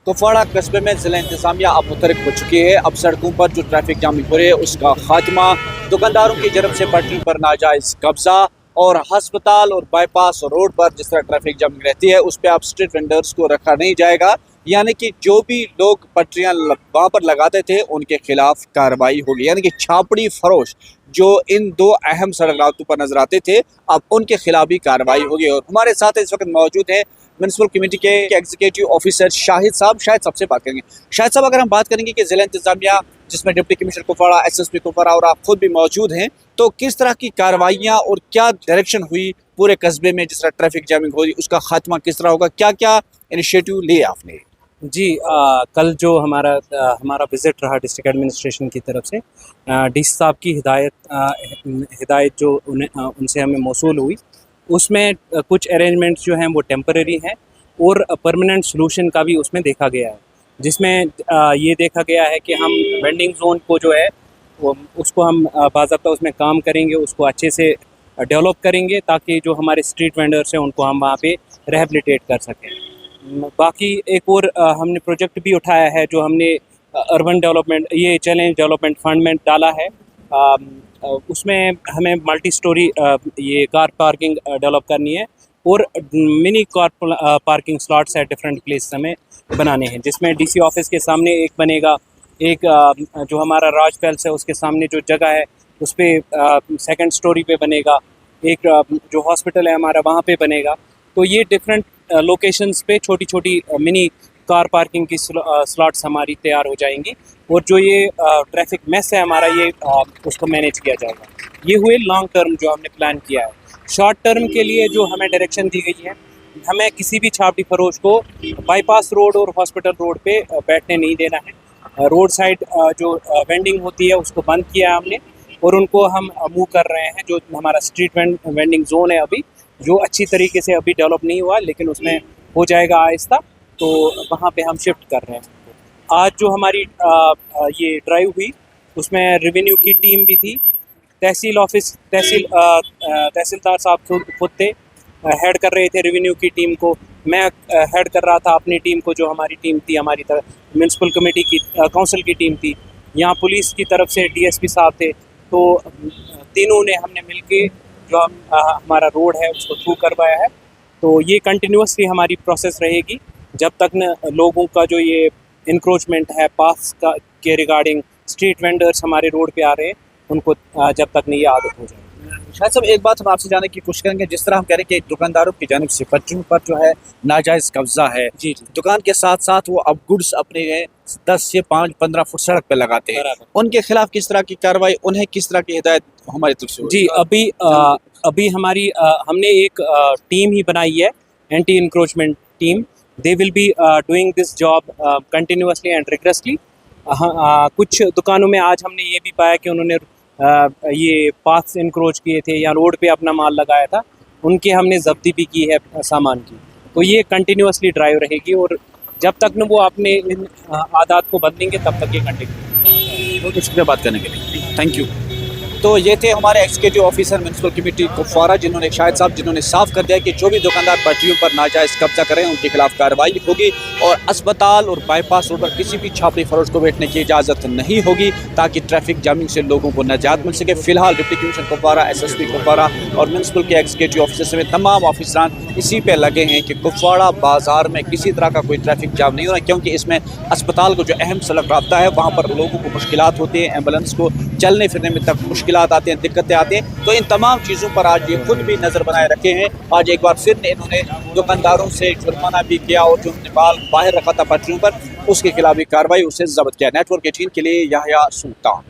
कुपवाड़ा कस्बे में जिला इंतजामिया अब मुतरक हो चुकी है। अब सड़कों पर जो ट्रैफिक जाम हो रही है उसका खात्मा, दुकानदारों की जरब से पटरी पर नाजायज कब्जा और हस्पताल और बाईपास रोड पर जिस तरह ट्रैफिक जाम रहती है उस पर अब स्ट्रीट वेंडर्स को रखा नहीं जाएगा। यानी कि जो भी लोग पटरियां वहाँ पर लगाते थे उनके खिलाफ कार्रवाई होगी। यानी कि छापड़ी फरोश जो इन दो अहम सड़क रास्तों पर नजर आते थे अब उनके खिलाफ भी कार्रवाई होगी। और हमारे साथ इस वक्त मौजूद हैं म्युनिसिपल कमेटी के एग्जीक्यूटिव ऑफिसर शाहिद साहब। शाहिद साहब से बात करेंगे। शाहिद साहब, अगर हम बात करेंगे कि जिला इंतजामिया जिसमें deputy commissioner Kupwara, SSP Kupwara और आप खुद भी मौजूद हैं, तो किस तरह की कार्रवाइयाँ और क्या डायरेक्शन हुई पूरे कस्बे में जिस तरह ट्रैफिक जैमिंग हो रही उसका खात्मा किस तरह होगा, क्या क्या इनिशिएटिव लिए आपने? जी कल जो हमारा विज़िट रहा डिस्ट्रिक्ट एडमिनिस्ट्रेशन की तरफ से डीसी साहब की हिदायत जो उनसे हमें मौसूल हुई उसमें कुछ अरेंजमेंट्स जो हैं वो टेम्परेरी हैं और परमानेंट सॉल्यूशन का भी उसमें देखा गया है, जिसमें ये देखा गया है कि हम वेंडिंग जोन को जो है वो उसको हम बाज़ाब्ता उसमें काम करेंगे, उसको अच्छे से डेवलप करेंगे ताकि जो हमारे स्ट्रीट वेंडर्स हैं उनको हम वहाँ पे रिहेबिलिटेट कर सकें। बाकी एक और हमने प्रोजेक्ट भी उठाया है जो हमने अर्बन डेवलपमेंट ये चैलेंज डेवलपमेंट फंड में डाला है। उसमें हमें मल्टी स्टोरी ये कार पार्किंग डेवलप करनी है और mini car parking slots at different place हमें बनाने हैं, जिसमें डीसी ऑफिस के सामने एक बनेगा, एक जो हमारा राज पैलेस है उसके सामने जो जगह है उस पर सेकेंड स्टोरी पे बनेगा, एक जो हॉस्पिटल है हमारा वहाँ पे बनेगा। तो ये डिफरेंट लोकेशंस पे छोटी छोटी मिनी कार पार्किंग की स्लॉट्स हमारी तैयार हो जाएंगी और जो ये ट्रैफिक मेस है हमारा ये उसको मैनेज किया जाएगा। ये हुए लॉन्ग टर्म जो हमने प्लान किया है। शॉर्ट टर्म के लिए जो हमें डायरेक्शन दी गई है, हमें किसी भी छापड़ी फरोश को बाईपास रोड और हॉस्पिटल रोड पे बैठने नहीं देना है। रोड साइड जो वेंडिंग होती है उसको बंद किया है हमने और उनको हम मूव कर रहे हैं। जो हमारा स्ट्रीट वेंडिंग जोन है अभी जो अच्छी तरीके से अभी डेवलप नहीं हुआ लेकिन उसमें हो जाएगा आहिस्ता, तो वहाँ पे हम शिफ्ट कर रहे हैं। आज जो हमारी ये ड्राइव हुई उसमें रेवेन्यू की टीम भी थी, तहसीलदार साहब खुद थे, हेड कर रहे थे रेवेन्यू की टीम को, मैं हेड कर रहा था अपनी टीम को। जो हमारी टीम थी हमारी म्युनिसिपल कमेटी की काउंसिल की टीम थी, यहाँ पुलिस की तरफ से डीएसपी साहब थे, तो तीनों ने हमने मिलके जो हमारा रोड है उसको थ्रू करवाया है। तो ये कंटिन्यूसली हमारी प्रोसेस रहेगी जब तक न लोगों का जो ये इंक्रोचमेंट है पास का के रिगार्डिंग स्ट्रीट वेंडर्स हमारे रोड पे आ रहे हैं उनको जब तक नहीं ये आदत हो जाए। शायद सब एक बात हम आपसे जानने की कोशिश करेंगे, जिस तरह हम कह रहे हैं कि दुकानदारों की जानिब से पटरियों पर जो है नाजायज़ कब्जा है, जी दुकान के साथ साथ वो अब गुड्स अपने 10 से 5-15 फुट सड़क पे लगाते हैं, उनके खिलाफ किस तरह की कार्रवाई, उन्हें किस तरह की हिदायत हमारी तरफ से? जी अभी हमारी हमने एक टीम ही बनाई है, anti encroachment team. They will be doing this job continuously and rigorously. कुछ दुकानों में आज हमने ये भी पाया कि उन्होंने ये पाथ्स इंक्रोच किए थे या रोड पे अपना माल लगाया था, उनके हमने जब्ती भी की है सामान की। तो ये कंटिन्यूसली ड्राइव रहेगी और जब तक न वो अपने इन आदत को बदलेंगे तब तक ये कंटिन्यू। बहुत शुक्रिया बात करने के लिए, थैंक यू। तो ये थे हमारे executive officer municipal committee Kupwara जिन्होंने शाहिद साहब जिन्होंने साफ कर दिया कि जो भी दुकानदार पटरियों पर नाजायज़ कब्जा करें उनके खिलाफ कार्रवाई होगी और अस्पताल और बाईपास रोड पर किसी भी छापड़ी फरोश को बैठने की इजाज़त नहीं होगी ताकि ट्रैफिक जामिंग से लोगों को निजात मिल सके। फिलहाल deputy commissioner Kupwara, SSP Kupwara और म्युनिसिपल के एग्जीक्यूटिव ऑफिसर समेत तमाम ऑफिसरान इसी पे लगे हैं कि कुपवाड़ा बाजार में किसी तरह का कोई ट्रैफिक जाम नहीं हो रहा, क्योंकि इसमें अस्पताल को जो अहम सड़क रास्ता है वहाँ पर लोगों को मुश्किलात होती हैं, एम्बुलेंस को चलने फिरने में तक मुश्किलात आते हैं, दिक्कतें आती हैं। तो इन तमाम चीज़ों पर आज ये खुद भी नज़र बनाए रखे हैं। आज एक बार फिर इन्होंने दुकानदारों से जुर्माना भी किया और जो उन्होंने माल बाहर रखा था पटरियों पर उसके खिलाफ भी कार्रवाई, उसे जब्त किया। नेटवर्क 18 के लिए याह्या सुल्तान।